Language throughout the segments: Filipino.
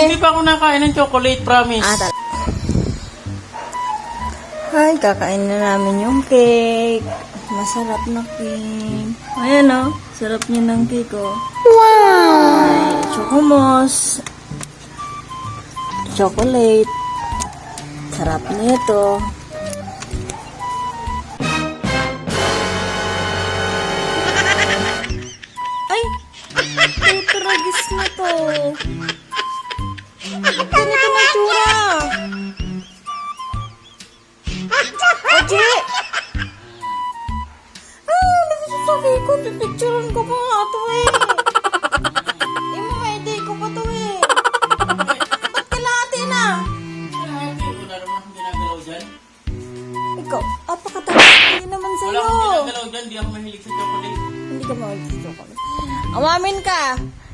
Hindi pa ako nakain ng chocolate, promise. Hi, kakain na namin yung cake. Masarap na cake. Ayan o, sarap niya ng cake o. Wow! Ay, chokomos. Chocolate. Sarap nito. Ay! Tuturagis na to. Ganito na tsura. Oje! Nasasabi ko, pipicturean ko pa nga ito eh. May ko pa ito eh. Ba't kalahati na? Kalahati, wala naman akong ginagalaw dyan. Ikaw, apakatagal hindi naman Wala sa'yo. akong ginagalaw dyan, di ako mahilig sa chocolate. Hindi ka mag-chocolate. Awamin ka.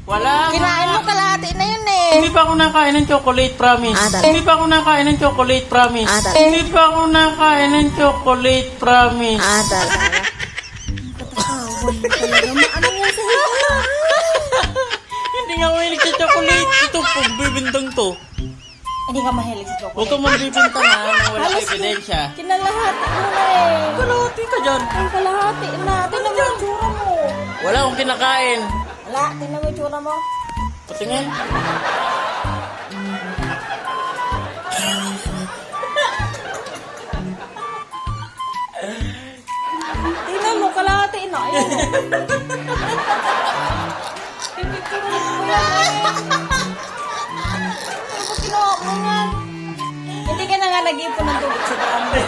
Wala. Kinain mo kalahati na yun eh. Hindi pa ako nakain ng chocolate, promise. Ah, Hindi pa ako nakain ng chocolate, promise. Hindi pa ako nakain ng chocolate, promise. Talaga. Katawan mo talaga. Ano yan sa'yo? Hindi nga mahilig sa chocolate. Ito, pagbibintang to. Hindi ka mahilig sa Huwag chocolate. kang magbibintang ha, nang wala ebidensya. Kinalahati mo na eh. Kalahati ka dyan. Ang kalahati na. Tingnan mo yung tsura mo. Wala akong kinakain. Wala, tingnan mo yung tsura mo. Patingin. Tingnan mo, kalahati na. Ayun. Pipicturean ko yan eh. Ano ba ginawa mo yan? Hindi ka na nga nag-ipon ng tubig sa dami.